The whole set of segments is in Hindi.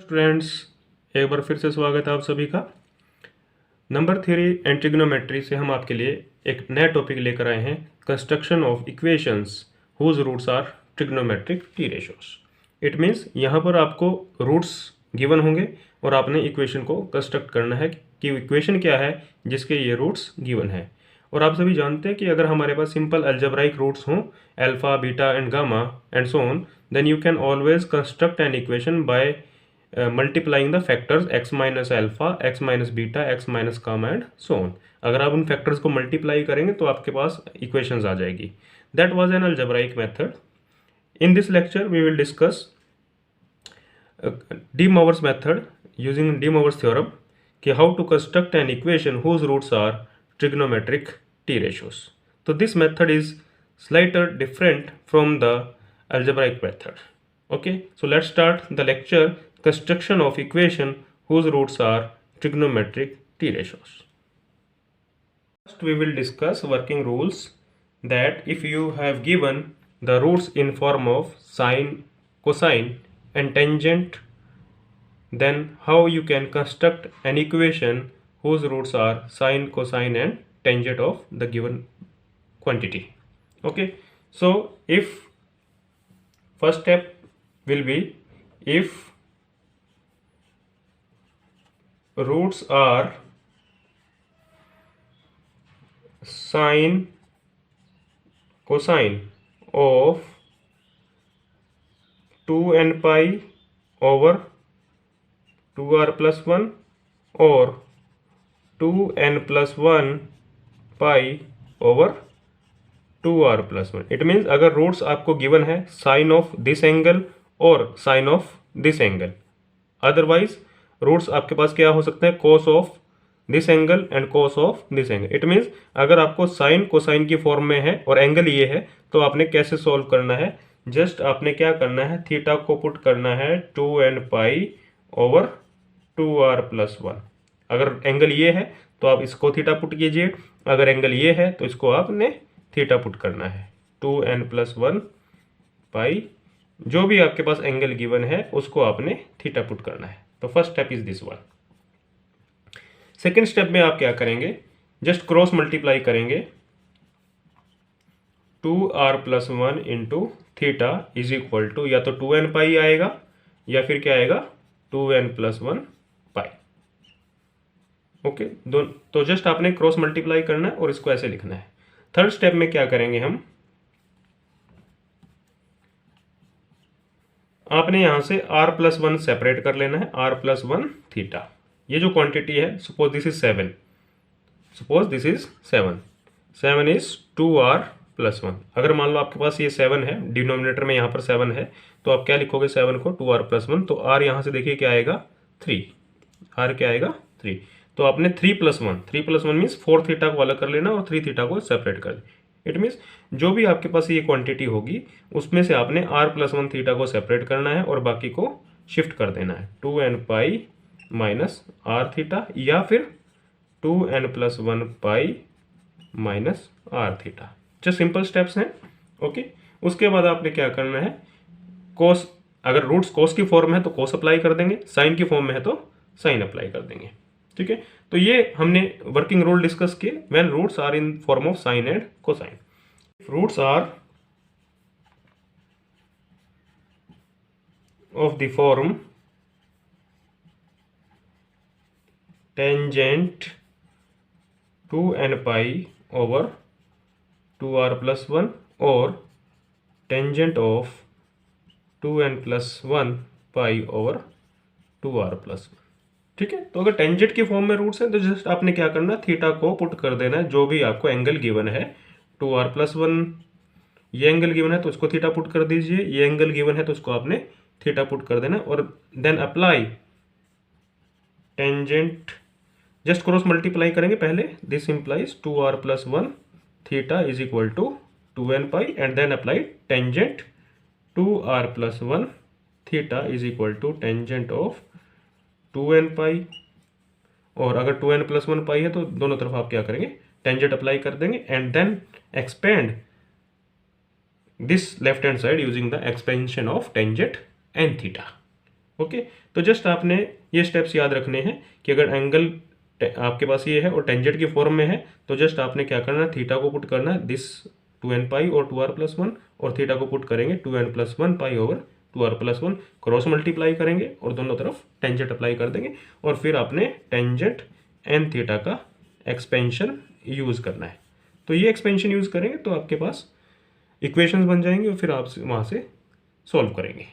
स्टूडेंट्स, एक बार फिर से स्वागत है आप सभी का। नंबर थ्री एंड ट्रिग्नोमेट्री से हम आपके लिए एक नया टॉपिक लेकर आए हैं, construction of equations whose roots are trigonometric T ratios. It means यहाँ पर आपको रूट्स गिवन होंगे और आपने इक्वेशन को कंस्ट्रक्ट करना है कि इक्वेशन क्या है जिसके ये रूट्स गिवन है। और आप सभी जानते हैं कि अगर हमारे पास सिंपल अलजेब्राइक रूट्स हों, alpha, beta and gamma and so on, then you can always construct an equation by multiplying the factors x minus alpha, x minus beta, x minus gamma and so on. अगर आप उन फैक्टर्स को मल्टीप्लाई करेंगे तो आपके पास इक्वेशंस आ जाएगी। That was an algebraic method. In this lecture we will discuss De Moivre's method using De Moivre's theorem कि how to construct an equation whose roots are trigonometric T ratios. तो this method is slightly different from the algebraic method. Okay, so let's start the lecture, construction of equation whose roots are trigonometric t ratios. First we will discuss working rules, that if you have given the roots in form of sine, cosine and tangent, then how you can construct an equation whose roots are sine, cosine and tangent of the given quantity. Okay, so if first step will be, if roots are sine, cosine of 2n pi over 2r plus 1 or 2n plus 1 pi over 2r plus 1। It means अगर रूट्स आपको गिवन है साइन ऑफ दिस एंगल और sine of this angle, otherwise roots आपके पास क्या हो सकते हैं, cos of this angle and cos of this angle. It means अगर आपको साइन कोसाइन की फॉर्म में है और एंगल ये है तो आपने कैसे सॉल्व करना है, जस्ट आपने क्या करना है, थीटा को पुट करना है 2n pi over 2r plus 1। अगर एंगल ये है तो आप इसको थीटा पुट कीजिए, अगर एंगल ये है तो इसको आपने थीटा पुट करना है 2n प्लस 1 पाई, जो भी आपके पास एंगल गिवन है उसको आपने थीटा पुट करना है। तो first step is this one. Second step में आप क्या करेंगे, जस्ट क्रॉस मल्टीप्लाई करेंगे 2r plus 1 into theta is equal to या तो 2n पाई आएगा या फिर क्या आएगा 2n प्लस 1 पाई। ओके, तो जस्ट आपने क्रॉस मल्टीप्लाई करना है और इसको ऐसे लिखना है। थर्ड स्टेप में क्या करेंगे हम, आपने यहां से r प्लस 1 सेपरेट कर लेना है, r प्लस 1 थीटा। ये जो क्वांटिटी है, suppose this is 7, suppose this is 7 is 2r plus 1। अगर मान लो आपके पास ये 7 है, डिनोमिनेटर में यहाँ पर 7 है, तो आप क्या लिखोगे 7 को 2r प्लस 1, तो r यहाँ से देखिए क्या आएगा 3, r क्या आएगा 3। तो आपने 3 प्लस 1 मीन्स 4 थीटा को अलग कर लेना और 3 थीटा को सेपरेट कर देना। इट मीन्स जो भी आपके पास ये क्वांटिटी होगी उसमें से आपने r प्लस 1 थीटा को सेपरेट करना है और बाकी को शिफ्ट कर देना है 2n pi minus r theta या फिर 2n plus 1 pi minus r theta. जो सिंपल स्टेप्स हैं। ओके, उसके बाद आपने क्या करना है, कोस, अगर रूट्स कोस की फॉर्म है तो कोस अप्लाई कर देंगे, साइन की फॉर्म में है तो साइन अप्लाई कर देंगे। ठीक है, तो ये हमने वर्किंग रूल डिस्कस किए when roots are in form of sine and cosine. Roots are of the form tangent 2n pi over 2r plus 1 और tangent of 2n plus 1 pi over 2r plus 1। ठीक है, तो अगर टेंजेंट की फॉर्म में रूट्स हैं तो जस्ट आपने क्या करना है, थीटा को पुट कर देना है, जो भी आपको एंगल गिवन है 2r प्लस 1, ये एंगल गिवन है तो उसको थीटा पुट कर दीजिए, ये एंगल गिवन है तो उसको आपने थीटा पुट कर देना और then apply tangent, just cross multiply करेंगे पहले, this implies 2r plus 1 theta is equal to 2n pi and then apply tangent 2r plus 1 theta is equal to tangent of 2n pi, और अगर 2n प्लस 1 पाई है तो दोनों तरफ आप क्या करेंगे, टेंजेंट अप्लाई कर देंगे and then expand this left hand side using the expansion of tangent and theta. Okay, तो जस्ट आपने ये स्टेप्स याद रखने हैं कि अगर एंगल आपके पास ये है और टेंजेंट की फॉर्म में है तो जस्ट आपने क्या करना है, थीटा को पुट करना है दिस 2n पाई और 2r+1 और थीटा को पुट करेंगे 2n+1 pi over 2r+1, cross multiply करेंगे और दोनों तरफ टेंजेंट अप्लाई कर देंगे और फिर आपने टेंजेंट एन थीटा का एक्सपेंशन यूज़ करना है। तो ये एक्सपेंशन यूज़ करेंगे तो आपके पास इक्वेशंस बन जाएंगे और फिर आप वहाँ से सॉल्व करेंगे।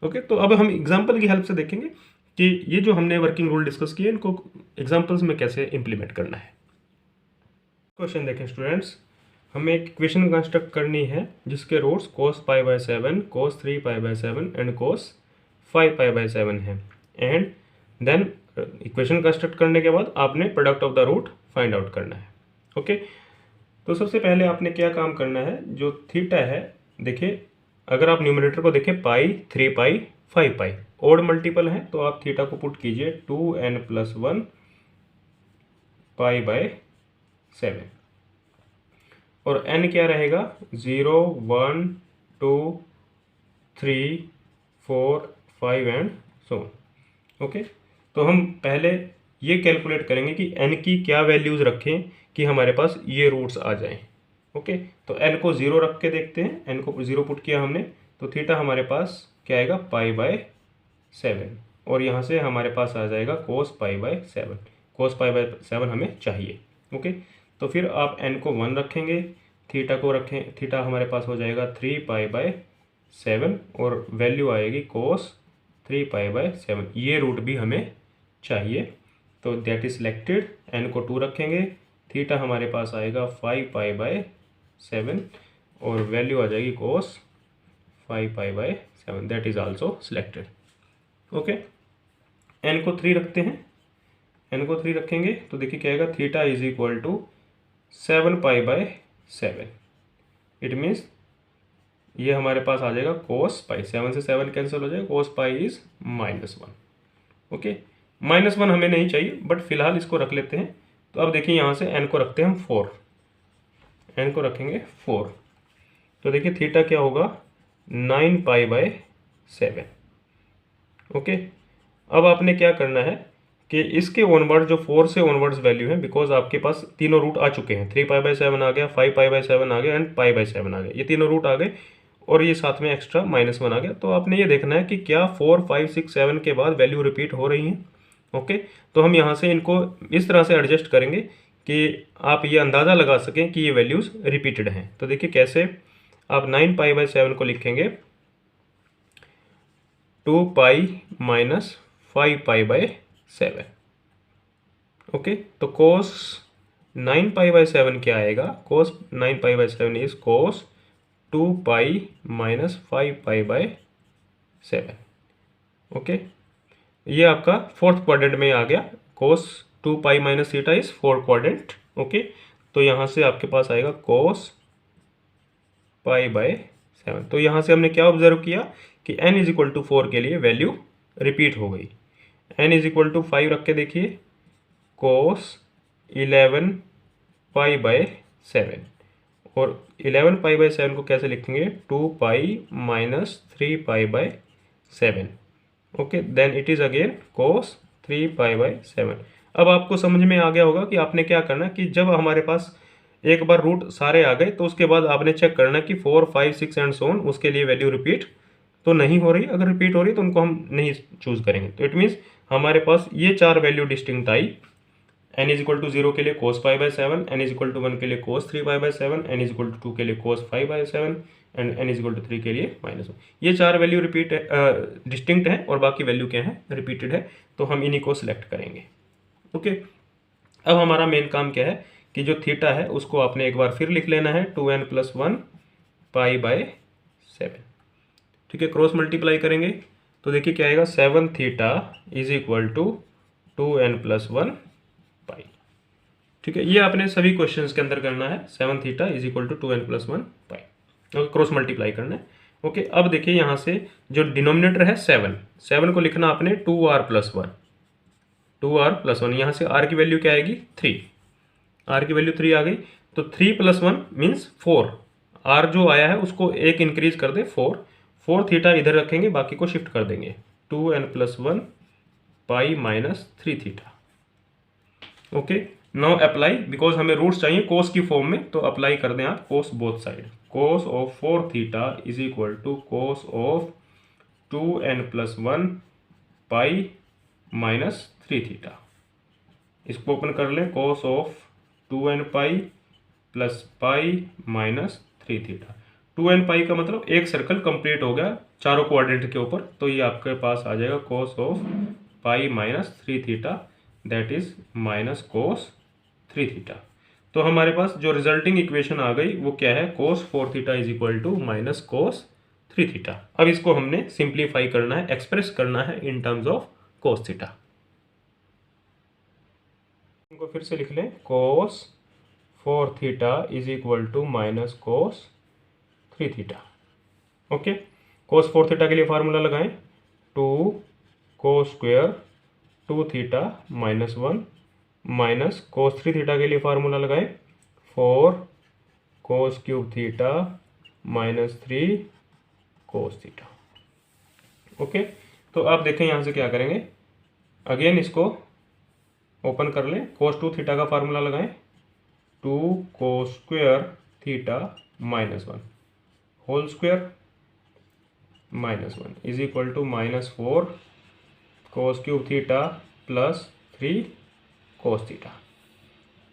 ओके, तो अब हम एग्जांपल की हेल्प से देखेंगे कि ये जो हमने वर्किंग रूल डिस्कस किए इनको एग्जांपल्स में कैसे इंप्लीमेंट करना है। क्वेश्चन देखें स्टूडेंट्स, हमें एक इक्वेशन कंस्ट्रक्ट करनी है जिसके roots cos π/7, cos 3π/7 and cos 5π/7 है। एंड देन इक्वेशन कंस्ट्रक्ट करने के बाद आपने product of the root find out करना है। ओके, तो सबसे पहले आपने क्या काम करना है, जो थीटा है देखिए, अगर आप न्यूमरेटर को देखें पाई, 3 पाई, 5 पाई ओड मल्टीपल है तो आप थीटा को पुट कीजिए 2n+1 π/7 और n क्या रहेगा 0, 1, 2, 3, 4, 5 एंड सो ऑन। ओके, तो हम पहले ये कैलकुलेट करेंगे कि n की क्या वैल्यूज़ रखें कि हमारे पास ये रूट्स आ जाएं। ओके, तो n को 0 रख के देखते हैं, n को 0 पुट किया हमने तो थीटा हमारे पास क्या आएगा π/7 और यहाँ से हमारे पास आ जाएगा cos π/7, cos π/7 हमें चाहिए। ओके, तो फिर आप n को 1 रखेंगे, थीटा को रखें, थीटा हमारे पास हो जाएगा 3π/7 और वैल्यू आएगी cos 3π/7, ये रूट भी हमें चाहिए तो दैट इज सिलेक्टेड। n को 2 रखेंगे, थीटा हमारे पास आएगा 5π/7 और वैल्यू आ जाएगी cos 5π/7, that is also selected. Okay, n को 3 रखते हैं, n को 3 रखेंगे तो देखिए क्या आएगा, theta is equal to 7π/7, it means ये हमारे पास आ जाएगा cos पाई, 7 से 7 कैंसिल हो जाएगा, cos पाई इज -1। ओके, -1 हमें नहीं चाहिए बट फिलहाल इसको रख लेते हैं। तो अब देखिए यहाँ से n को रखते हैं हम 4, n को रखेंगे 4 तो देखिए थीटा क्या होगा 9π/7। ओके, अब आपने क्या करना है कि इसके ऑनवर्ड जो 4 से ऑनवर्ड्स वैल्यू है, बिकॉज आपके पास तीनों रूट आ चुके हैं, 3π/7 आ गया, 5π/7 आ गया एंड π/7 आ गया, ये तीनों रूट आ गए और ये साथ में एक्स्ट्रा -1 आ गया। तो आपने ये देखना है कि क्या 4, 5, 6, 7 के बाद वैल्यू रिपीट हो रही हैं। ओके, तो हम यहाँ से इनको इस तरह से एडजस्ट करेंगे कि आप ये अंदाज़ा लगा सकें कि ये वैल्यूज़ रिपीटेड हैं। तो देखिए कैसे, आप 9π/7 को लिखेंगे 2π - 5π/7। ओके, तो cos 9π/7 क्या आएगा, cos 9π/7 इज cos 2π - 5π/7। ओके, ये आपका फोर्थ क्वाड्रेंट में आ गया, cos 2π - theta is fourth quadrant. Okay, तो यहाँ से आपके पास आएगा cos π/7। तो यहाँ से हमने क्या ऑब्जर्व किया कि n इज इक्वल टू 4 के लिए वैल्यू रिपीट हो गई। n इज इक्वल टू 5 रख के देखिए, cos 11π/7 और 11π/7 को कैसे लिखेंगे, 2π - 3π/7। Okay, then it is again cos 3π/7। अब आपको समझ में आ गया होगा कि आपने क्या करना कि जब हमारे पास एक बार रूट सारे आ गए तो उसके बाद आपने चेक करना कि 4, 5, 6 एंड सो ऑन उसके लिए वैल्यू रिपीट तो नहीं हो रही। अगर रिपीट हो रही तो उनको हम नहीं चूज करेंगे। तो इट मीन्स हमारे पास ये 4 वैल्यू डिस्टिंक्ट आई, n इज इक्वल टू 0 के लिए cos π/7, n is equal to 1 के लिए cos 3π/7, n is equal to 2 के लिए cos 5/7 and n is equal to 3 के लिए -1। ये 4 वैल्यू रिपीट डिस्टिंक्ट है और बाकी वैल्यू क्या है, रिपीटेड है, तो हम इन्हीं को सिलेक्ट करेंगे। ओके, अब हमारा मेन काम क्या है कि जो थीटा है उसको आपने एक बार फिर लिख लेना है 2n+1 π/7। ठीक है, क्रॉस मल्टीप्लाई करेंगे तो देखिए क्या आएगा, 7 theta is equal to 2n+1 pi. ठीक है, ये आपने सभी क्वेश्चंस के अंदर करना है, 7 theta is equal to 2n+1 pi, और क्रॉस मल्टीप्लाई करना है। ओके, अब देखिए यहाँ से जो डिनोमिनेटर है 7 को लिखना आपने 2r+1, 2r+1, यहाँ से r की वैल्यू क्या आएगी 3, r की वैल्यू 3 आ गई, तो 3 + 1 मीन्स 4, r जो आया है उसको एक इंक्रीज कर दे 4 थीटा इधर रखेंगे, बाकी को शिफ्ट कर देंगे। 2n+1 pi minus 3 theta. Okay, now apply, because हमें रूट्स चाहिए कोस की फॉर्म में, तो अप्लाई कर दें आप cos both side. Cos of 4 theta is equal to cos of 2n+1 pi minus 3 theta. इसको ओपन कर लें, cos of 2n pi plus pi minus 3 theta. 2n pi का मतलब एक सर्कल कंप्लीट हो गया चारों क्वाड्रेंट के ऊपर, तो ये आपके पास आ जाएगा cos of pi minus 3 theta, that is minus cos 3 theta. तो हमारे पास जो रिजल्टिंग इक्वेशन आ गई वो क्या है, cos 4 theta is equal to minus cos 3 theta. अब इसको हमने सिंप्लीफाई करना है, एक्सप्रेस करना है in terms of cos theta. इनको फिर से लिख लें, cos 4 theta is equal to minus cos 3 theta. Okay, cos 4 theta के लिए फार्मूला लगाएं, 2 cos square 2 theta minus 1 minus cos 3 theta के लिए फार्मूला लगाएं, 4 cos cube theta minus 3 cos theta. Okay, तो आप देखें यहाँ से क्या करेंगे, अगेन इसको ओपन कर लें, कोस 2 थीटा का फार्मूला लगाएं, 2 cos square theta minus 1 whole square minus 1 is equal to minus 4 cos cube theta plus 3 cos theta.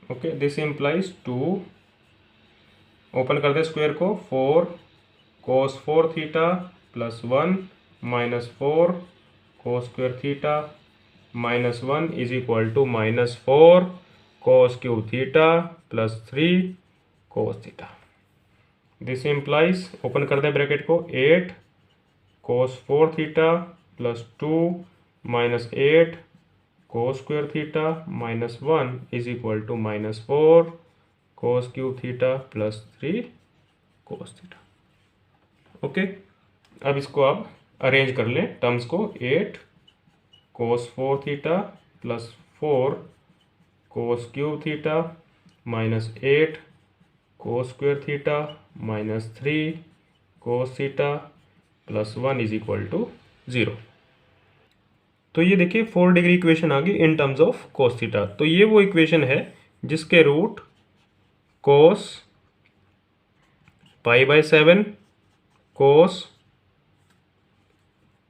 Okay, this implies 2, open कर दे स्क्वायर को, 4 cos 4 theta plus 1 minus 4 cos square theta minus 1 is equal to minus 4 cos cube theta plus 3 cos theta. This implies, open कर दे ब्रैकेट को, 8 cos 4 theta plus 2 minus 8 cos square theta minus 1 is equal to minus 4 cos cube theta plus 3 cos theta. Okay, अब इसको आप अरेंज कर लें टर्म्स को, 8 cos 4 theta plus 4 cos cube theta minus 8 cos square theta minus 3 cos theta plus 1 is equal to 0। तो ये देखिए 4 डिग्री इक्वेशन आ गई in terms of cos theta. तो ये वो इक्वेशन है जिसके root cos pi by 7, cos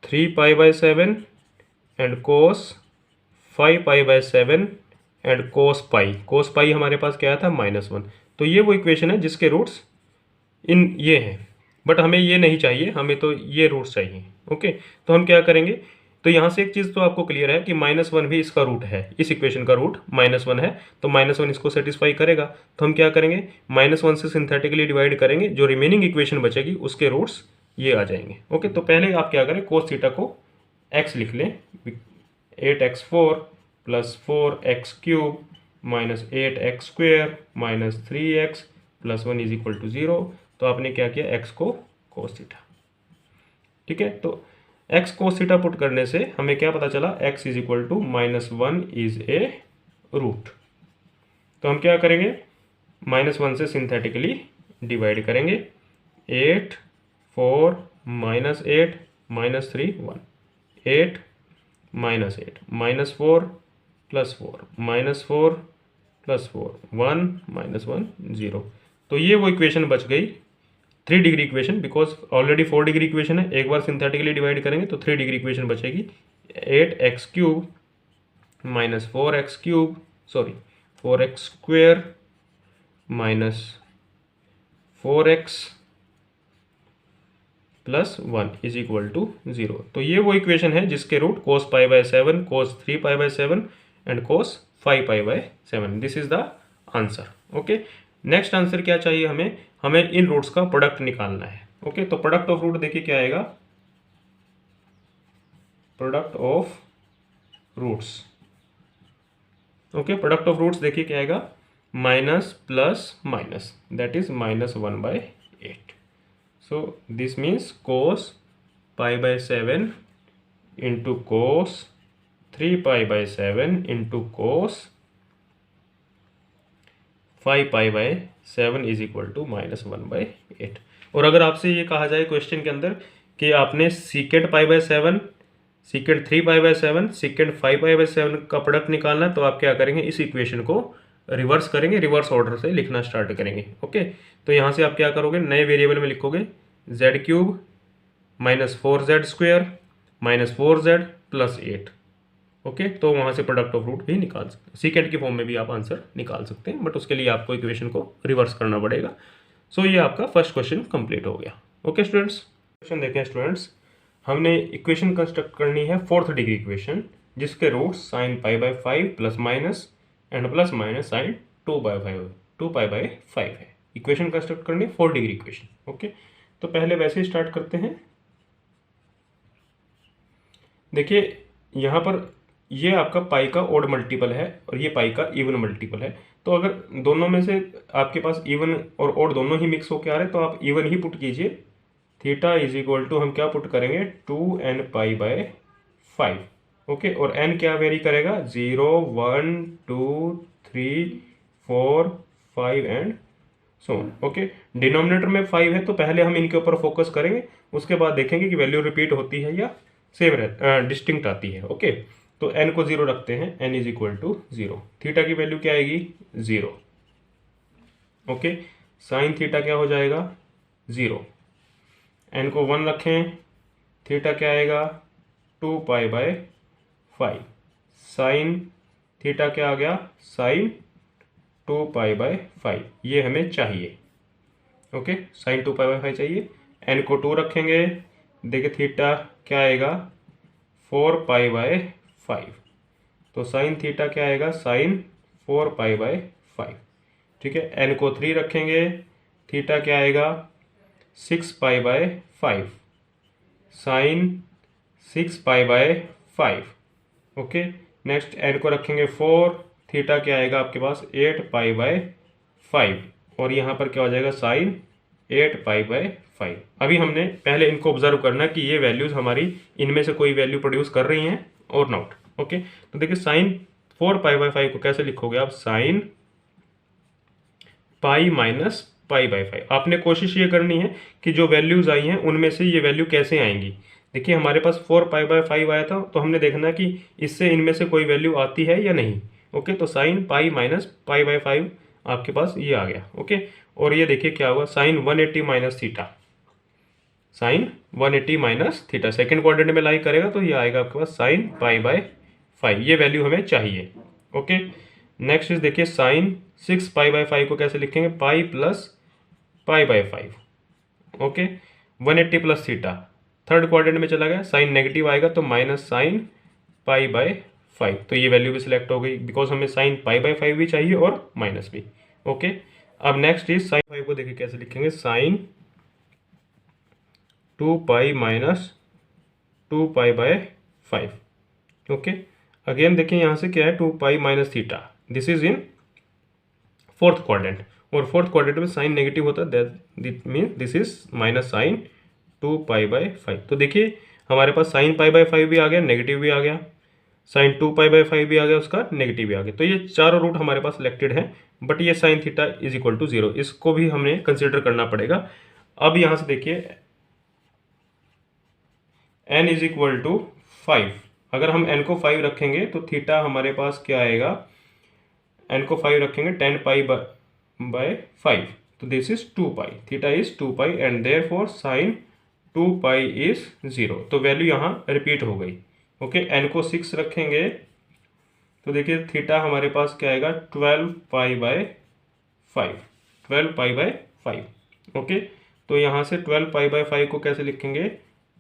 3 pi by 7 and cos 5 pi by 7 and cos pi हमारे पास क्या था, -1। तो ये वो इक्वेशन है जिसके रूट्स इन ये हैं, बट हमें ये नहीं चाहिए, हमें तो ये रूट्स चाहिए। ओके, तो हम क्या करेंगे, तो यहाँ से एक चीज़ तो आपको क्लियर है कि -1 भी इसका रूट है, इस इक्वेशन का रूट -1 है, तो -1 इसको सेटिस्फाई करेगा। तो हम क्या करेंगे, -1 से सिंथेटिकली डिवाइड करेंगे, जो रिमेनिंग इक्वेशन बचेगी उसके रूट्स ये आ जाएंगे। ओके, तो पहले आप क्या करें, कोस थीटा को x लिख लें, 8x4 plus 4x³ minus 8x square minus 3x plus 1 is equal to 0। तो आपने क्या किया, x को कोस थीटा। ठीक है, तो x कोस थीटा पुट करने से हमें क्या पता चला, x is equal to -1 is a root. तो हम क्या करेंगे, -1 से सिंथेटिकली डिवाइड करेंगे, 8 4 -8 -3 1, 8 -8 -4 प्लस 4 -4 प्लस 4 1 -1 0। तो ये वो इक्वेशन बच गई 3 degree equation, because already 4 degree equation है, एक बार सिंथेटिकली डिवाइड करेंगे तो 3 डिग्री इक्वेशन बचेगी, 8x³ minus 4x³ sorry 4x square minus 4x plus 1 is equal to 0। तो ये वो इक्वेशन है जिसके root cos pi by 7, cos 3 pi by 7 and cos 5 pi by 7। This is the answer. Okay, next answer क्या चाहिए हमें, हमें इन रूट्स का प्रोडक्ट निकालना है। ओके, तो प्रोडक्ट ऑफ रूट देखिए क्या आएगा, product of roots. Okay, product of roots देखिए क्या आएगा, minus plus minus, that is -1/8। So this means cos pi by 7 into cos 3 pi by 7 into cos 5 pi by 7 is equal to -1/8। और अगर आपसे ये कहा जाए क्वेश्चन के अंदर कि आपने सीकेट पाई बाय 7 सीकेंड 3π/7, सीकेंड 5π/7 का प्रोडक्ट निकालना है, तो आप क्या करेंगे, इस इक्वेशन को रिवर्स करेंगे, रिवर्स ऑर्डर से लिखना स्टार्ट करेंगे। ओके, तो यहाँ से आप क्या करोगे, नए वेरिएबल में लिखोगे z³ - 4z² - 4z + 8। ओके, तो वहाँ से प्रोडक्ट ऑफ रूट भी निकाल सकते हैं, सीकेंड की फॉर्म में भी आप आंसर निकाल सकते हैं, बट उसके लिए आपको इक्वेशन को रिवर्स करना पड़ेगा। सो ये आपका फर्स्ट क्वेश्चन कंप्लीट हो गया। ओके स्टूडेंट्स, क्वेश्चन देखें स्टूडेंट्स, हमने इक्वेशन कंस्ट्रक्ट करनी है 4th डिग्री इक्वेशन, जिसके root sin π/5 plus minus and plus minus sin 2π/5 है। इक्वेशन कंस्ट्रक्ट करनी है 4th डिग्री इक्वेशन। ओके, तो पहले वैसे ही स्टार्ट करते हैं। देखिए यहाँ पर ये आपका पाई का ओड मल्टीपल है और ये पाई का इवन मल्टीपल है, तो अगर दोनों में से आपके पास इवन और ओड दोनों ही मिक्स होकर आ रहे हैं, तो आप इवन ही पुट कीजिए। थीटा इज इक्वल टू हम क्या पुट करेंगे, 2nπ/5। ओके, और n क्या वेरी करेगा, 0, 1, 2, 3, 4, 5 and so on. Okay, denominator में 5 है, तो पहले हम इनके ऊपर फोकस करेंगे, उसके बाद देखेंगे कि वैल्यू रिपीट होती है या सेम डिस्टिंक्ट आती है। ओके, तो n को 0 रखते हैं, n is equal to 0। Theta की वैल्यू क्या आएगी, 0। ओके, साइन थीटा क्या हो जाएगा, 0। n को 1 रखें, थीटा क्या आएगा, 2π/5। साइन थीटा क्या आ गया, साइन 2π/5, ये हमें चाहिए। ओके, साइन 2π/5 चाहिए। n को 2 रखेंगे, देखिए थीटा क्या आएगा, 4π/5। तो साइन थीटा क्या आएगा, साइन 4π/5। ठीक है, n को 3 रखेंगे, थीटा क्या आएगा, 6π/5, साइन 6π/5। ओके, नेक्स्ट n को रखेंगे 4, थीटा क्या आएगा आपके पास, 8π/5, और यहाँ पर क्या हो जाएगा, साइन 8π/5। अभी हमने पहले इनको ऑब्जर्व करना कि ये वैल्यूज हमारी इनमें से कोई वैल्यू प्रोड्यूस कर रही हैं और नॉट। ओके, तो देखिए साइन 4π/5 को कैसे लिखोगे आप, साइन पाई माइनस π/5। आपने कोशिश ये करनी है कि जो वैल्यूज आई हैं उनमें से ये वैल्यू कैसे आएंगी। देखिए हमारे पास 4π/5 आया था, तो हमने देखना कि इससे इनमें से कोई वैल्यू आती है या नहीं। ओके, तो साइन पाई माइनस π/5 आपके पास ये आ गया। ओके, और ये देखिए क्या होगा, sine 180 minus theta, sine 180 minus theta second quadrant में लाई करेगा, तो ये आएगा आपके पास साइन π/5। ये वैल्यू हमें चाहिए। ओके, नेक्स्ट इज देखिए साइन 6π/5 को कैसे लिखेंगे, pi plus π/5। Okay, 180 plus theta third quadrant में चला गया, साइन नेगेटिव आएगा तो माइनस साइन π/5। तो ये वैल्यू भी सिलेक्ट हो गई, बिकॉज हमें साइन π/5 भी चाहिए और माइनस भी। ओके, अब नेक्स्ट इज साइन 5 को देखिए कैसे लिखेंगे, साइन 2π माइनस 2π/5। ओके, अगेन देखिए यहाँ से क्या है, 2π minus theta, this is in 4th quadrant, और 4th क्वाड्रेंट में साइन नेगेटिव होता है, that means this is minus sine 2π/5। तो देखिए हमारे पास साइन π/5 भी आ गया, नेगेटिव भी आ गया, साइन 2π/5 भी आ गया, उसका नेगेटिव भी आ गया। तो ये चारों रूट हमारे पास सिलेक्टेड है, बट ये sine theta is equal to 0, इसको भी हमने कंसिडर करना पड़ेगा। अब यहाँ से देखिए n इज इक्वल टू 5, अगर हम n को 5 रखेंगे तो थीटा हमारे पास क्या आएगा, n को 5 रखेंगे 10π/5, तो this is 2π, theta is 2π and therefore sine 2π is 0। तो वैल्यू यहाँ रिपीट हो गई। ओके, n को 6 रखेंगे तो देखिए थीटा हमारे पास क्या आएगा, 12π/5, 12π/5। ओके, तो यहाँ से 12π/5 को कैसे लिखेंगे,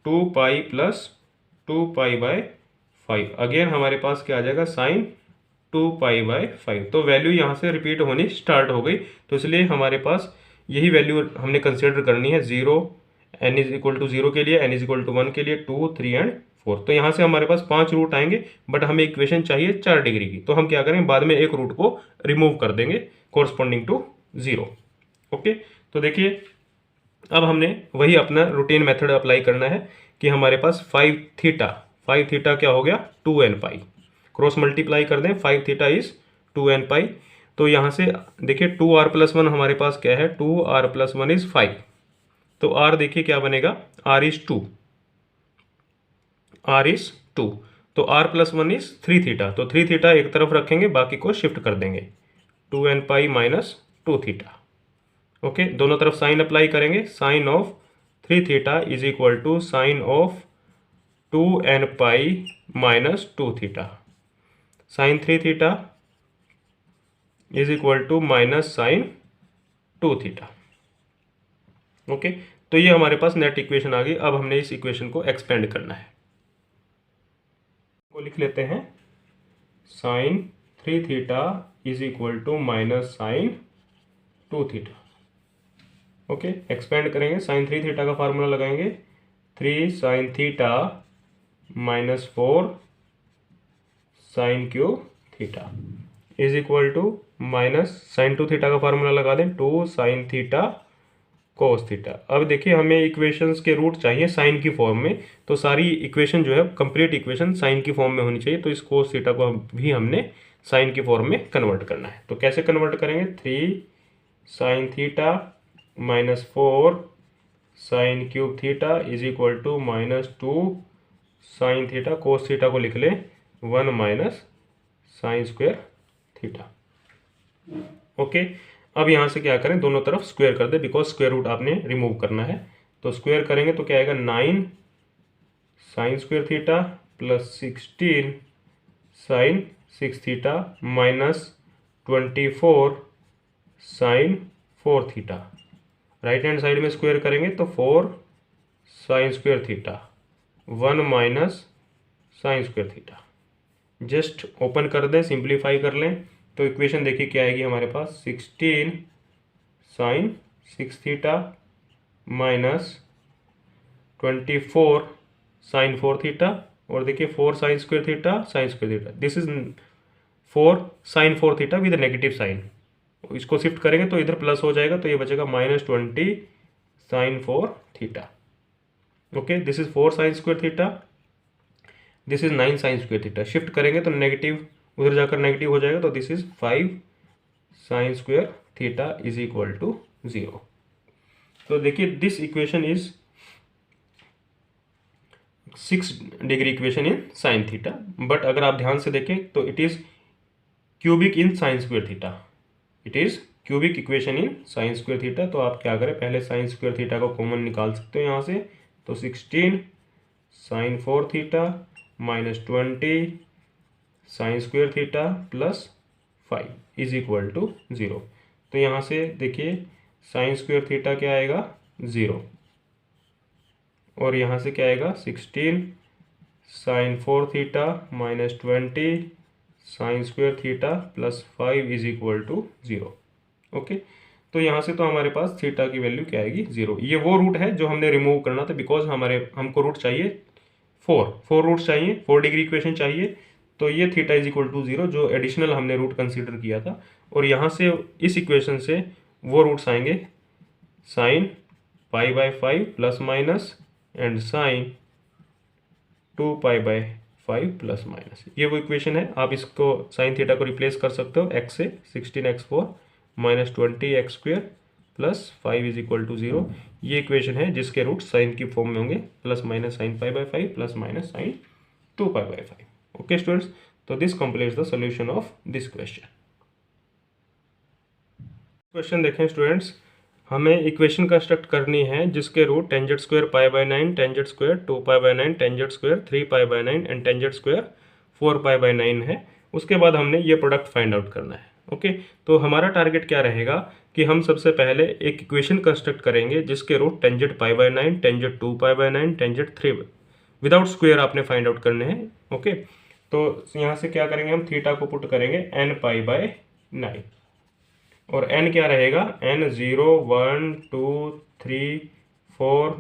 2π प्लस 2π/5। अगेन हमारे पास क्या आ जाएगा, साइन 2π/5। तो वैल्यू यहाँ से रिपीट होनी स्टार्ट हो गई, तो इसलिए हमारे पास यही वैल्यू हमने कंसिडर करनी है, 0, n इज इक्वल टू 0 के लिए, n इज इक्वल टू 1 के लिए, 2, 3 एंड 4। तो यहाँ से हमारे पास 5 रूट आएंगे, बट हमें इक्वेशन चाहिए 4 डिग्री की, तो हम क्या करेंगे, बाद में एक रूट को रिमूव कर देंगे कोरस्पॉन्डिंग टू 0। ओके, तो देखिए अब हमने वही अपना रूटीन मेथड अप्लाई करना है कि हमारे पास 5 थीटा क्या हो गया, 2nπ, क्रॉस मल्टीप्लाई कर दें, 5 थीटा इज 2nπ। तो यहाँ से देखिए 2r+1 हमारे पास क्या है, 2r+1 इज 5, तो r देखिए क्या बनेगा, r इज 2, 2। तो r प्लस 1 इज 3 थीटा, तो 3 थीटा एक तरफ रखेंगे, बाकी को शिफ्ट कर देंगे 2n pi minus 2 theta. Okay, दोनों तरफ साइन अप्लाई करेंगे, sine of 3 theta is equal to sine of 2n pi minus 2 theta. Sine 3 theta is equal to minus sine 2 theta. Okay, तो ये हमारे पास नेट इक्वेशन आ गई। अब हमने इस इक्वेशन को एक्सपेंड करना है, को लिख लेते हैं sine 3 theta is equal to minus sine 2 theta. Okay, expand करेंगे, साइन 3 थीटा का फार्मूला लगाएंगे 3 sine theta minus 4 sine cube theta is equal to minus sine 2 theta का फार्मूला लगा दें 2 साइन थीटा कोस थीटा। अब देखिए हमें इक्वेशंस के रूट चाहिए साइन की फॉर्म में, तो सारी इक्वेशन जो है कंप्लीट इक्वेशन साइन की फॉर्म में होनी चाहिए। तो इस कोस थीटा को भी हमने साइन की फॉर्म में कन्वर्ट करना है। तो कैसे कन्वर्ट करेंगे, 3 sine theta minus 4 sine cube theta is equal to minus 2 sine theta, cos theta को लिख लें 1 minus sine square theta. Okay, अब यहाँ से क्या करें, दोनों तरफ स्क्वायर कर दे, बिकॉज स्क्वायर रूट आपने रिमूव करना है। तो स्क्वायर करेंगे तो क्या आएगा 9 sine square theta plus 16 sine 6 theta minus 24 sine 4 theta. Right hand side में स्क्वायर करेंगे तो 4 sine square theta 1 minus sine square theta. Just open कर दें, सिंप्लीफाई कर लें, तो इक्वेशन देखिए क्या आएगी हमारे पास 16 sine 6 theta minus 24 sine 4 theta, और देखिए 4 sine square theta sine square theta, this is 4 sine 4 theta with negative sine. इसको शिफ्ट करेंगे तो इधर प्लस हो जाएगा, तो ये बचेगा minus 20 sine 4 theta. Okay, this is 4 sine square theta, this is 9 sine square theta. Shift करेंगे तो नेगेटिव उधर जाकर नेगेटिव हो जाएगा, तो this is 5 sine square theta is equal to 0। तो देखिए this equation is 6 degree equation in sine theta, but अगर आप ध्यान से देखें तो it is cubic in sine square theta, it is cubic equation in sine square theta. तो आप क्या करें, पहले साइन स्क्वायर थीटा को कॉमन निकाल सकते हो यहाँ से, तो 16 sine 4 theta minus 20 sine square theta plus 5 is equal to 0। तो यहाँ से देखिए साइन स्क्वायर थीटा क्या आएगा 0, और यहाँ से क्या आएगा 16 sine 4 theta minus 20 sine square theta plus 5 is equal to 0। Okay, तो यहाँ से तो हमारे पास थीटा की वैल्यू क्या आएगी 0। ये वो रूट है जो हमने रिमूव करना था, बिकॉज हमको रूट चाहिए 4 रूट चाहिए, 4 डिग्री इक्वेशन चाहिए। तो ये थीटा इज इक्वल टू 0 जो एडिशनल हमने रूट कंसीडर किया था, और यहाँ से इस इक्वेशन से वो रूट्स आएंगे sine pi by 5 plus minus and sine 2 pi by 5 plus minus. ये वो इक्वेशन है। आप इसको साइन थीटा को रिप्लेस कर सकते हो x से, 16x4 minus 20x square plus 5 is equal to 0। ये इक्वेशन है जिसके रूट साइन की फॉर्म में होंगे, plus minus sine pi by 5 plus minus sine 2 pi by 5। Okay students, तो this completes the solution of this question. Question देखें स्टूडेंट्स, हमें इक्वेशन कंस्ट्रक्ट करनी है जिसके root tangent square pi by 9, tangent square 2 pi by 9, tangent square 3 pi by 9 and tangent square 4 pi by 9 है। उसके बाद हमने ये प्रोडक्ट फाइंड आउट करना है। ओके, तो हमारा टारगेट क्या रहेगा कि हम सबसे पहले एक इक्वेशन कंस्ट्रक्ट करेंगे जिसके root tangent pi by 9, tangent 2 pi by 9, tangent 3 without square आपने फाइंड आउट करने हैं। ओके, तो यहाँ से क्या करेंगे, हम थीटा को पुट करेंगे n पाई बाय 9, और n क्या रहेगा, n 0 1 2 3 4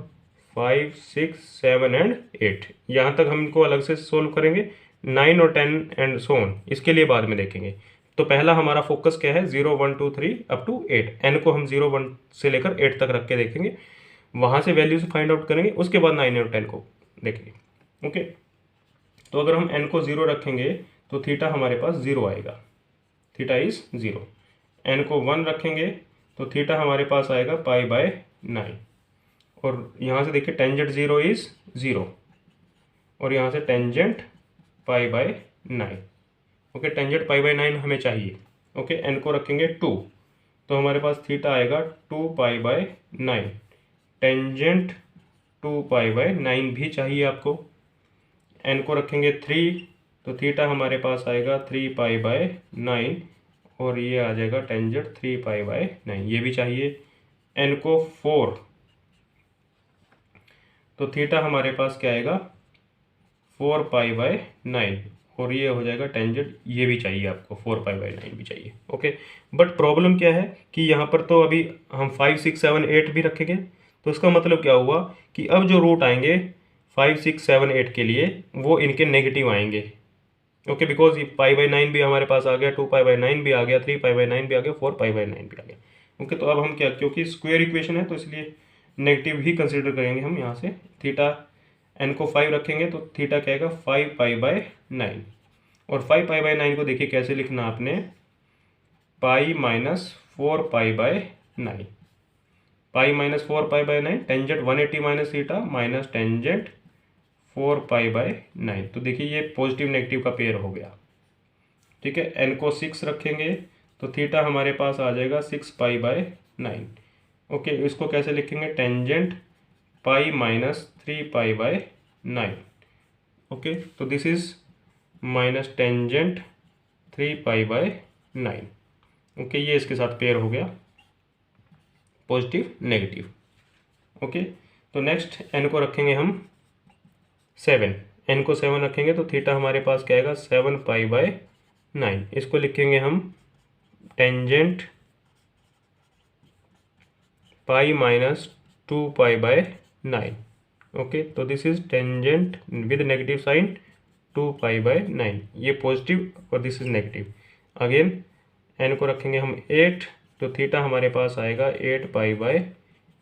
5 6 7 एंड 8। यहाँ तक हम इनको अलग से सोल्व करेंगे, 9 और 10 एंड सो ऑन इसके लिए बाद में देखेंगे। तो पहला हमारा फोकस क्या है, 0 1 2 3 अप टू 8। n को हम 0 1 से लेकर 8 तक रख के देखेंगे, वहाँ से वैल्यूज फाइंड आउट करेंगे, उसके बाद 9 और 10 को देखेंगे। ओके, तो अगर हम n को 0 रखेंगे तो थीटा हमारे पास 0 आएगा, थीटा इज 0। n को 1 रखेंगे तो थीटा हमारे पास आएगा पाई बाय 9, और यहाँ से देखिए टेंजेंट 0 इज 0, और यहाँ से tangent pi by 9। Okay, tangent pi by 9 हमें चाहिए। ओके, एन को रखेंगे 2, तो हमारे पास थीटा आएगा 2 pi by 9। Tangent 2 pi by 9 भी चाहिए आपको। एन को रखेंगे 3, तो थीटा हमारे पास आएगा 3 पाई बाय 9, और ये आ जाएगा टेंजेंट 3 पाई बाय 9, ये भी चाहिए। एन को 4, तो थीटा हमारे पास क्या आएगा 4 पाई बाय 9, और ये हो जाएगा टेंजेंट, ये भी चाहिए आपको, 4 पाई बाय 9 भी चाहिए। ओके, बट प्रॉब्लम क्या है कि यहाँ पर तो अभी हम 5 6 7 8 भी रखेंगे, तो इसका मतलब क्या हुआ कि अब जो रूट आएंगे 5 6 7 8 के लिए वो इनके नेगेटिव आएंगे। ओके, बिकॉज ये पाई बाय 9 भी हमारे पास आ गया, 2 पाई बाय 9 भी आ गया, 3 पाई बाय 9 भी आ गया, 4 पाई बाय 9 भी आ गया। ओके, तो अब हम क्या, क्योंकि स्क्वायर इक्वेशन है तो इसलिए नेगेटिव ही कंसिडर करेंगे हम यहाँ से। थीटा एन को 5 रखेंगे तो थीटा क्या आएगा 5 पाई बाय 9, और 5 पाई बाय 9 को देखिए कैसे लिखना आपने, pi minus 4 pi by 9। Pi minus 4 pi by 9, tangent 180 minus theta minus tangent 4 pi by 9। तो देखिए ये पॉजिटिव नेगेटिव का पेयर हो गया। ठीक है, एन को 6 रखेंगे तो थीटा हमारे पास आ जाएगा 6 पाई बाय 9। ओके, इसको कैसे लिखेंगे, tangent pi minus 3 pi by 9। Okay, तो this is minus tangent 3 pi by 9। Okay, ये इसके साथ पेयर हो गया, पॉजिटिव नेगेटिव। ओके, तो नेक्स्ट एन को रखेंगे हम 7, एन को 7 रखेंगे तो थीटा हमारे पास क्या आएगा 7 पाई बाय 9। इसको लिखेंगे हम tangent pi minus 2 pi by 9। Okay, तो this is tangent with negative sign 2 pi by 9, ये पॉजिटिव और this is negative. Again n को रखेंगे हम 8, तो थीटा हमारे पास आएगा 8 पाई बाय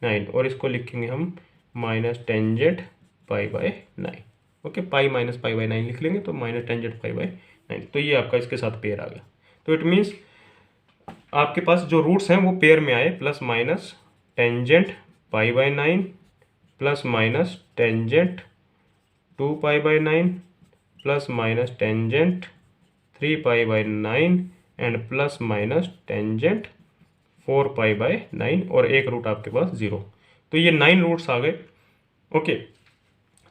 9, और इसको लिखेंगे हम minus tangent pi by 9। Okay, pi minus pi by 9 लिख लेंगे तो माइनस टेंजेंट पाई बाय 9, तो ये आपका इसके साथ पेयर आ गया। तो इट मीन्स आपके पास जो रूट्स हैं वो पेयर में आए, plus minus tangent pi by 9 plus minus tangent 2 pi by 9 plus minus tangent 3 pi by 9 and plus minus tangent 4 pi by 9, और एक रूट आपके पास 0। तो ये 9 रूट्स आ गए। ओके,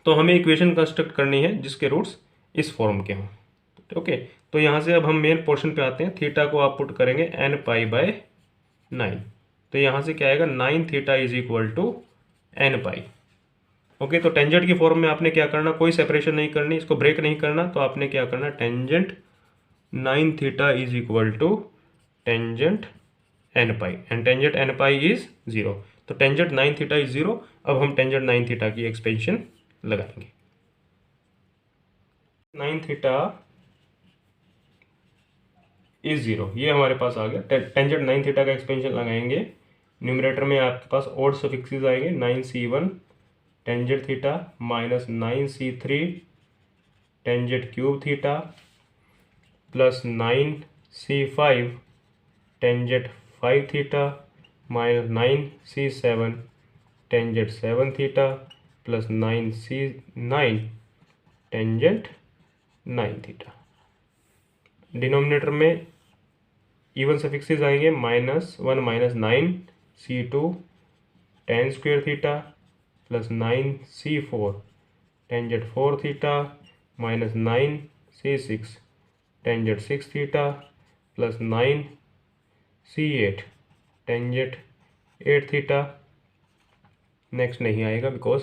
तो हमें इक्वेशन कंस्ट्रक्ट करनी है जिसके रूट्स इस फॉर्म के हों। ओके, तो यहाँ से अब हम मेन पोर्शन पे आते हैं। थीटा को आप पुट करेंगे n पाई बाय 9, तो यहाँ से क्या आएगा 9 theta is equal to n pi. Okay, तो टेंजेंट की फॉर्म में आपने क्या करना, कोई सेपरेशन नहीं करनी, इसको ब्रेक नहीं करना, तो आपने क्या करना, tangent 9 theta is equal to tangent n pi, and tangent n pi is 0। तो टेंजेंट 9 थीटा इज 0। अब हम टेंजेंट 9 थीटा की एक्सपेंशन लगाएंगे। 9 थीटा इज 0, ये हमारे पास आ गया। टेंजेंट 9 थीटा का एक्सपेंशन लगाएंगे, न्यूमरेटर में आपके पास ओड सफिक्सेस आएंगे, 9c1 tangent theta minus 9c3 tangent cube theta plus 9c5 tangent 5 theta minus 9c7 tangent 7 theta plus 9c9 tangent 9 theta. Denominator में इवन सफिक्सेस आएंगे, -1 minus 9c2 ten square theta plus 9c4 tangent 4 theta minus 9c6 tangent 6 theta plus 9c8 tangent 8 theta. Next नहीं आएगा बिकॉज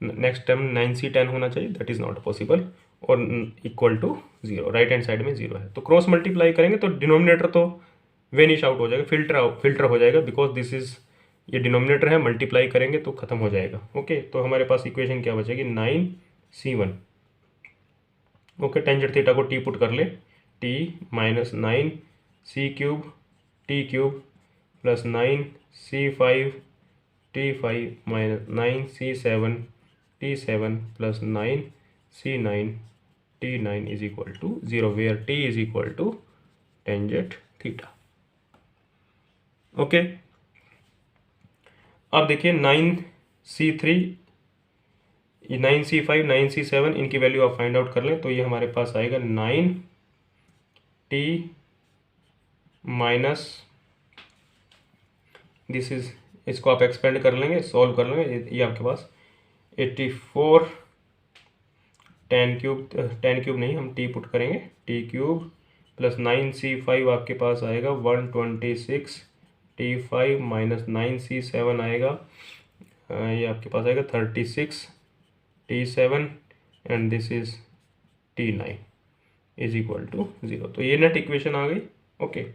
नेक्स्ट टर्म 9c10 होना चाहिए, दैट इज़ नॉट पॉसिबल, और equal to 0, right hand side में 0 है। तो क्रॉस मल्टीप्लाई करेंगे तो डिनोमिनेटर तो वेनिश आउट हो जाएगा, फिल्टर हो जाएगा, बिकॉज दिस इज, ये डिनोमिनेटर है, मल्टीप्लाई करेंगे तो खत्म हो जाएगा। ओके, तो हमारे पास इक्वेशन क्या बचेगी, 9c1। ओके, टेंजेंट थीटा को टी पुट कर ले, t minus 9c³ t³ plus 9c5 t5 minus 9c7 t7 plus 9c9 t9 is equal to 0, where t is equal to tangent theta. Okay, अब देखिए 9c3 ये 9c5 9c7 इनकी वैल्यू आप फाइंड आउट कर लें तो ये हमारे पास आएगा 9t माइनस दिस इज, इसको आप एक्सपेंड कर लेंगे, सॉल्व कर लेंगे, ये आपके पास 84 10 क्यूब नहीं, हम टी पुट करेंगे, टी क्यूब प्लस 9c5 आपके पास आएगा 126 t5 माइनस 9c7 आएगा, ये आपके पास आएगा 36 t7 and this is t9 is equal to 0। तो ये नेट इक्वेशन आ गई। ओके,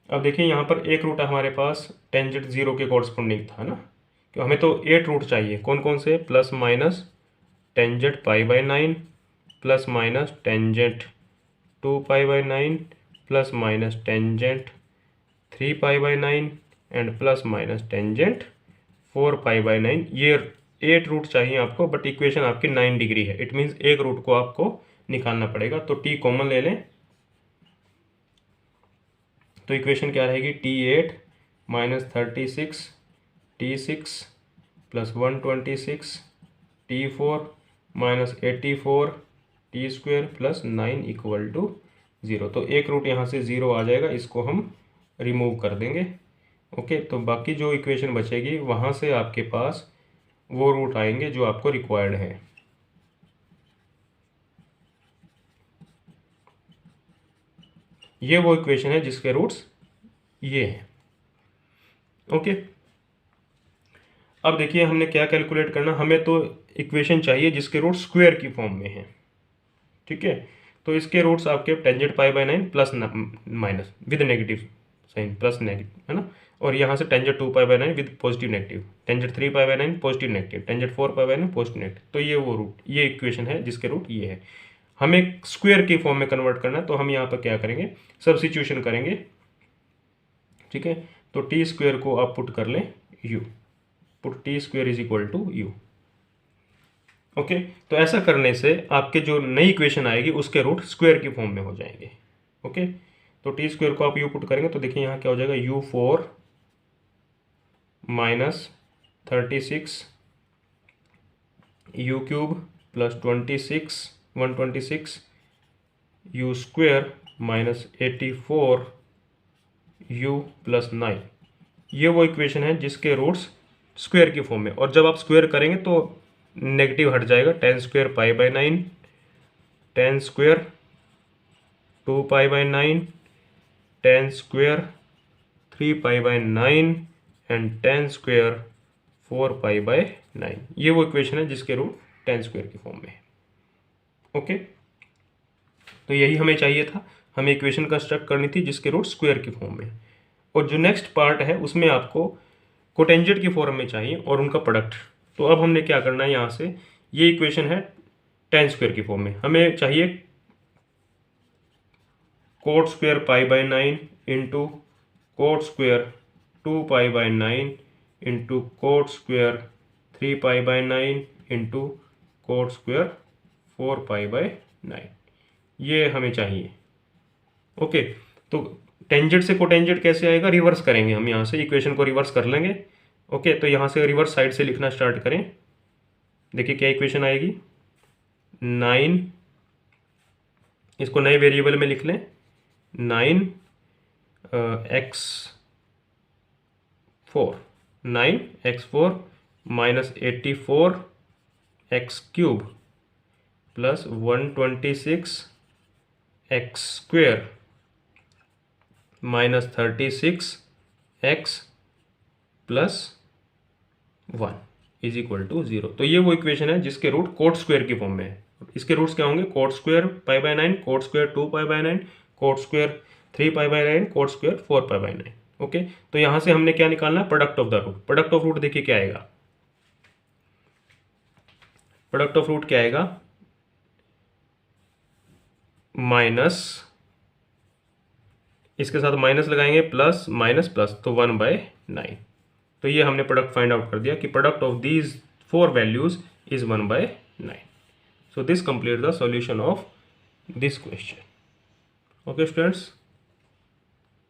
अब देखिए यहाँ पर एक रूट हमारे पास टेंजेंट 0 के कॉरस्पॉन्डिंग था ना, कि हमें तो 8 रूट चाहिए, कौन कौन से, plus minus tangent π/9 plus minus tangent 2π/9 plus minus tangent 3π/9 and plus minus tangent 4π/9। ये 8 रूट चाहिए आपको, बट इक्वेशन आपकी 9 डिग्री है, इट मीन्स एक रूट को आपको निकालना पड़ेगा। तो टी कॉमन ले लें, तो इक्वेशन क्या रहेगी, t8 minus 36 t6 plus 126 t4 minus 84 t square plus 9 equal to 0। तो एक रूट यहाँ से 0 आ जाएगा, इसको हम रिमूव कर देंगे। ओके, तो बाकी जो इक्वेशन बचेगी वहाँ से आपके पास वो रूट आएंगे जो आपको रिक्वायर्ड है। ये वो इक्वेशन है जिसके रूट्स ये हैं। ओके, अब देखिए हमने क्या कैलकुलेट करना, हमें तो इक्वेशन चाहिए जिसके रूट स्क्वायर की फॉर्म में है। ठीक है, तो इसके रूट्स आपके tangent π/9 plus minus with negative sign, plus negative है ना, और यहाँ से tangent 2π/9 with positive negative, tangent 3π/9 positive negative, tangent 4π/9 positive negative. तो ये वो रूट, ये इक्वेशन है जिसके रूट ये है। हमें स्क्वायर की फॉर्म में कन्वर्ट करना है, तो हम यहाँ पर क्या करेंगे, सब्स्टिट्यूशन करेंगे। ठीक है, तो टी स्क्वायर को आप पुट कर लें u, put t square is equal to u। Okay, तो ऐसा करने से आपके जो नई इक्वेशन आएगी उसके रूट स्क्वायर की फॉर्म में हो जाएंगे। ओके, तो टी स्क्वायर को आप u पुट करेंगे तो देखिए यहाँ क्या हो जाएगा, u4 minus 36 u cube plus 126 u square minus 84 u plus 9। ये वो इक्वेशन है जिसके रूट्स स्क्वायर की फॉर्म में, और जब आप स्क्वायर करेंगे तो नेगेटिव हट जाएगा, 10 square π/9, 10 square 2π/9, 10 square 3π/9 and 10 square 4π/9। ये वो इक्वेशन है जिसके रूट 10 स्क्वायर की फॉर्म में है। ओके, तो यही हमें चाहिए था, हमें इक्वेशन कंस्ट्रक्ट करनी थी जिसके रूट स्क्वायर की फॉर्म में, और जो नेक्स्ट पार्ट है उसमें आपको कोटेंजेंट की फॉर्म में चाहिए और उनका प्रोडक्ट। तो अब हमने क्या करना है, यहाँ से ये इक्वेशन है 10 स्क्वायर की फॉर्म में, हमें चाहिए cot square π/9 into cot square 2π/9 into cot square 3π/9 into cot square 4π/9, ये हमें चाहिए। ओके, तो टेंजेंट से कोटेंजेंट कैसे आएगा, रिवर्स करेंगे हम, यहाँ से इक्वेशन को रिवर्स कर लेंगे। ओके, तो यहाँ से रिवर्स साइड से लिखना स्टार्ट करें। देखिए क्या इक्वेशन आएगी, 9, इसको नए वेरिएबल में लिख लें, 9x4 minus 84 x cube plus 126 x square minus 36 x plus 1 is equal to 0। तो ये वो इक्वेशन है जिसके रूट कोट स्क्वायर की फॉर्म में है। इसके रूट्स क्या होंगे, cot square π/9, cot square 2π/9, cot square 3π/9, cot square 4π/9। Okay, तो यहाँ से हमने क्या निकालना है, product of the root. Product of root देखिए क्या आएगा, प्रोडक्ट ऑफ रूट क्या आएगा, माइनस, इसके साथ माइनस लगाएंगे, प्लस माइनस प्लस, तो 1/9। तो ये हमने प्रोडक्ट फाइंड आउट कर दिया कि product of these 4 values is 1/9। So this complete the solution of this question. Okay students,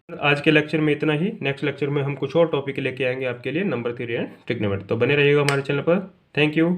आज के लेक्चर में इतना ही। नेक्स्ट लेक्चर में हम कुछ और टॉपिक लेके आएंगे आपके लिए, नंबर 3 एंड ट्रिग्नोमेट्री। तो बने रहिएगा हमारे चैनल पर। Thank you.